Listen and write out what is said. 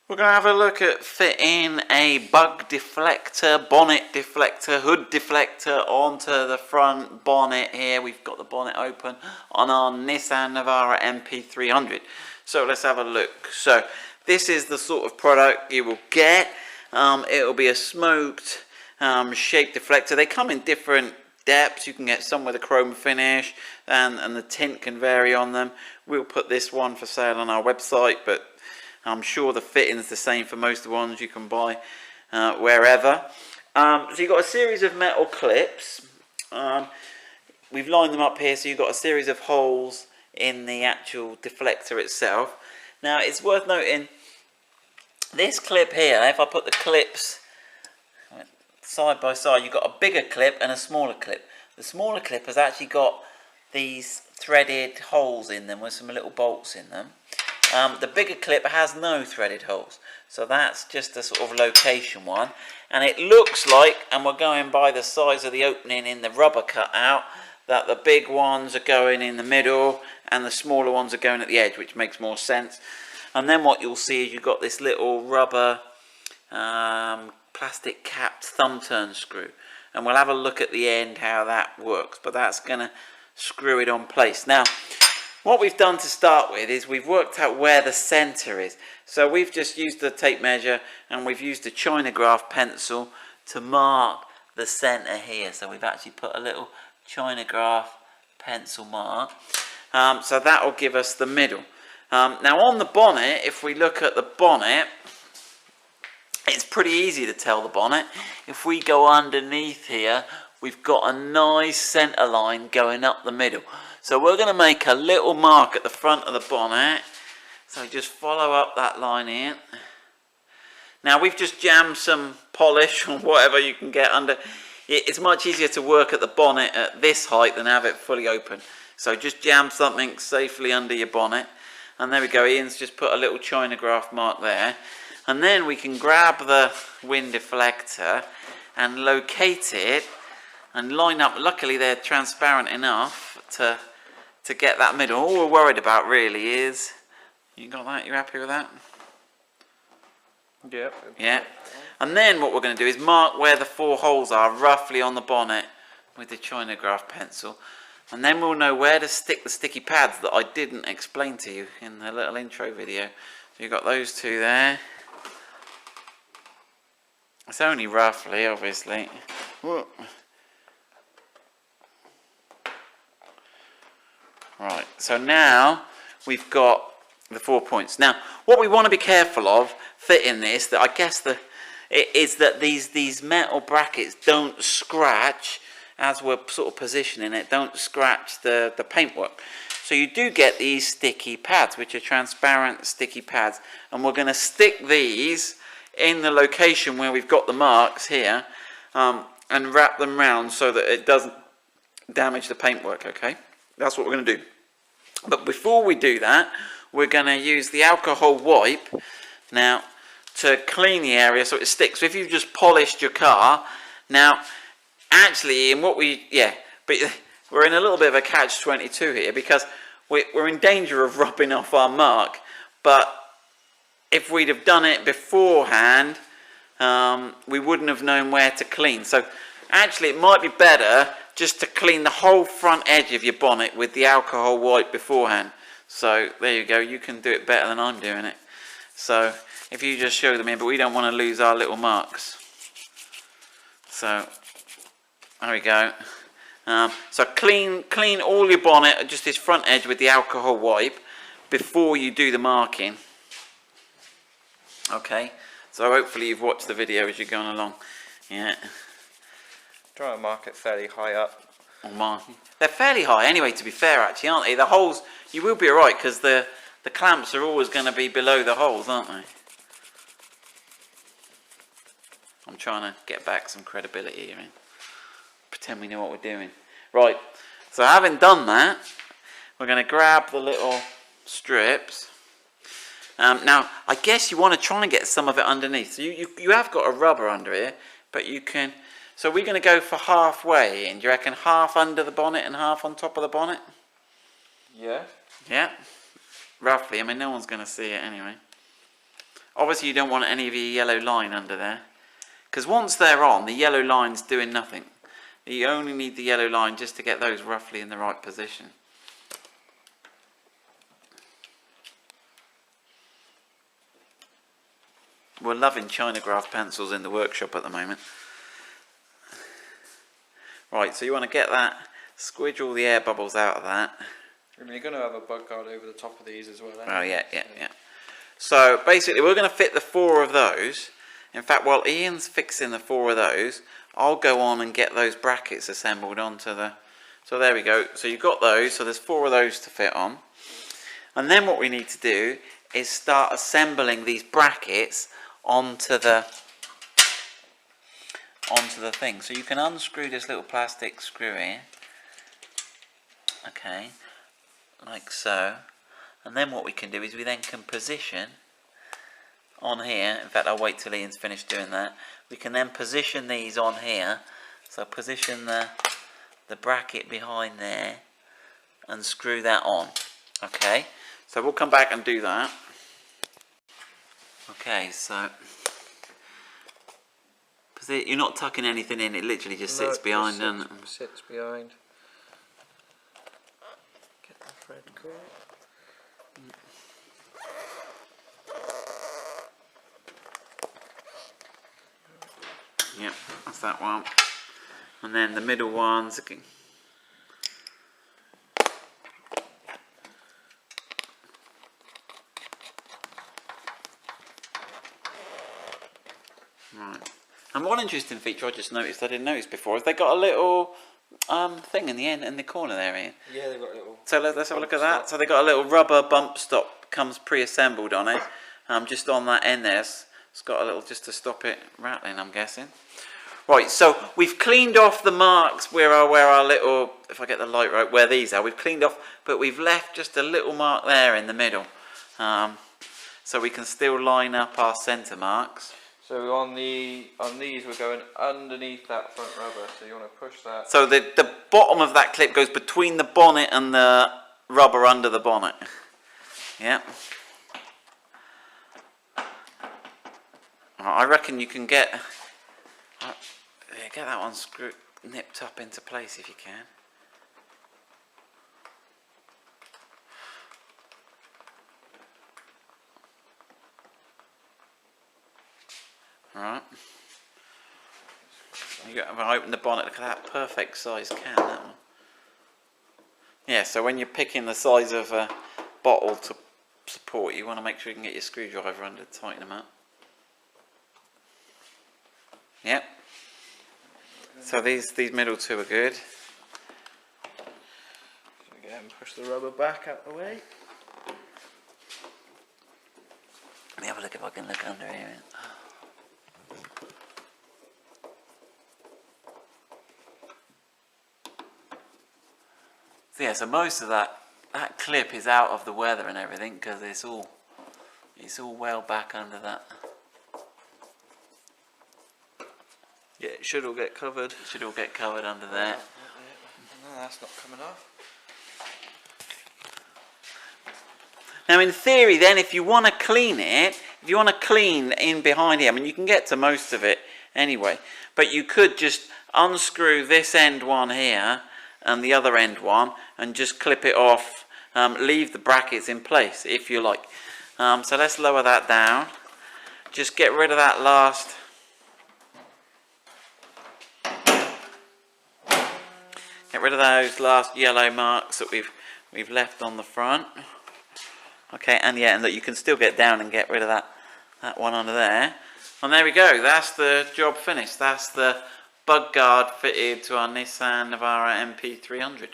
We're going to have a look at fitting a bug deflector, bonnet deflector, hood deflector onto the front bonnet here. We've got the bonnet open on our Nissan Navara NP300. So let's have a look. So this is the sort of product you will get. It'll be a smoked shape deflector. They come in different depths. You can get some with a chrome finish and the tint can vary on them. We'll put this one for sale on our website, but I'm sure the fitting's the same for most of the ones you can buy wherever. So you've got a series of metal clips. We've lined them up here, so you've got a series of holes in the actual deflector itself. Now it's worth noting, this clip here, if I put the clips side by side, you've got a bigger clip and a smaller clip. The smaller clip has actually got these threaded holes in them with some little bolts in them. The bigger clip has no threaded holes, so that's just a sort of location one, and it looks like, and we're going by the size of the opening in the rubber cutout, that the big ones are going in the middle and the smaller ones are going at the edge, which makes more sense. And then what you'll see is you've got this little rubber plastic capped thumb turn screw, and we'll have a look at the end how that works, but that's going to screw it on place. Now what we've done to start with is we've worked out where the center is. So we've just used the tape measure and we've used a China graph pencil to mark the center here. So we've actually put a little China graph pencil mark. So that will give us the middle. Now on the bonnet, if we look at the bonnet, it's pretty easy to tell the bonnet. If we go underneath here, we've got a nice center line going up the middle. So we're going to make a little mark at the front of the bonnet. So just follow up that line here. Now we've just jammed some polish or whatever you can get under. It's much easier to work at the bonnet at this height than have it fully open. So just jam something safely under your bonnet. And there we go, Ian's just put a little China graph mark there. And then we can grab the wind deflector and locate it and line up. Luckily they're transparent enough to get that middle. All we're worried about really is, you got that? You happy with that? Yep. Yeah. And then what we're going to do is mark where the 4 holes are roughly on the bonnet with the China graph pencil. And then we'll know where to stick the sticky pads that I didn't explain to you in the little intro video. So you've got those 2 there. It's only roughly, obviously. Whoa. Right, so now we've got the 4 points. Now, what we want to be careful of fitting this, that I guess is that these metal brackets don't scratch as we're sort of positioning it, don't scratch the paintwork. So you do get these sticky pads, which are transparent sticky pads, and we're going to stick these in the location where we've got the marks here, and wrap them round so that it doesn't damage the paintwork, okay? That's what we're going to do. But before we do that, we're going to use the alcohol wipe now to clean the area so it sticks. So if you've just polished your car, now actually in what but we're in a little bit of a catch-22 here, because we're in danger of rubbing off our mark. But if we'd have done it beforehand, we wouldn't have known where to clean. So actually it might be better just to clean the whole front edge of your bonnet with the alcohol wipe beforehand. So there you go, you can do it better than I'm doing it. So if you just show them here, but we don't want to lose our little marks. So there we go. So clean all your bonnet, just this front edge with the alcohol wipe before you do the marking. Okay, so hopefully you've watched the video as you're going along. Yeah. Try and mark it fairly high up. They're fairly high anyway, to be fair, actually, aren't they? The holes, you will be alright, because the clamps are always going to be below the holes, aren't they? I'm trying to get back some credibility here and pretend we know what we're doing. Right, so having done that, we're going to grab the little strips. Now, I guess you want to try and get some of it underneath. So you have got a rubber under here, but you can. So we're going to go for halfway in. Do you reckon half under the bonnet and half on top of the bonnet? Yeah. Yeah. Roughly. I mean, no one's going to see it anyway. Obviously you don't want any of your yellow line under there, because once they're on, the yellow line's doing nothing. You only need the yellow line just to get those roughly in the right position. We're loving Chinagraph pencils in the workshop at the moment. Right, so you want to get that, squidge all the air bubbles out of that. And you're going to have a bug guard over the top of these as well. Oh yeah. So basically we're going to fit the 4 of those. In fact, while Ian's fixing the 4 of those, I'll go on and get those brackets assembled onto the... So there we go. So you've got those, so there's 4 of those to fit on. And then what we need to do is start assembling these brackets onto the thing. So you can unscrew this little plastic screw here. Okay, like so. And then what we can do is we then can position on here. In fact, I'll wait till Ian's finished doing that. We can then position these on here. So position the bracket behind there and screw that on. Okay, so we'll come back and do that. Okay, so you're not tucking anything in, it literally just sits behind, doesn't it? Sits behind. Get the thread caught. Yep, that's that one. And then the middle ones again. Right. And one interesting feature I just noticed, I didn't notice before, is they got a little thing in the end, in the corner there, Ian. Yeah, they've got a little... So let's have a look at that. So they got a little rubber bump stop, comes pre-assembled on it, just on that end there. It's got a little, just to stop it rattling, I'm guessing. Right, so we've cleaned off the marks where our little, if I get the light right, where these are. We've cleaned off, but we've left just a little mark there in the middle. So we can still line up our centre marks. So on these we're going underneath that front rubber, so you want to push that. So the bottom of that clip goes between the bonnet and the rubber under the bonnet. Yeah. I reckon you can get that one nipped up into place if you can. Right. You got to open the bonnet. Look at that perfect size can, that one. Yeah, so when you're picking the size of a bottle to support, you want to make sure you can get your screwdriver under to tighten them up. Yep. So these middle 2 are good. So go ahead and push the rubber back out the way. Let me have a look if I can look under here. So yeah, so most of that clip is out of the weather and everything because it's all well back under that. Yeah, it should all get covered. It should all get covered under there. No, that's not coming off. Now in theory then, if you want to clean it, if you want to clean in behind here, I mean you can get to most of it anyway, but you could just unscrew this end one here and the other end one and just clip it off, leave the brackets in place if you like. So let's lower that down. Just get rid of that last... Get rid of those last yellow marks that we've left on the front. Okay, and yeah, and that you can still get down and get rid of that one under there. And there we go. That's the job finished. That's the bug guard fitted to our Nissan Navara NP300.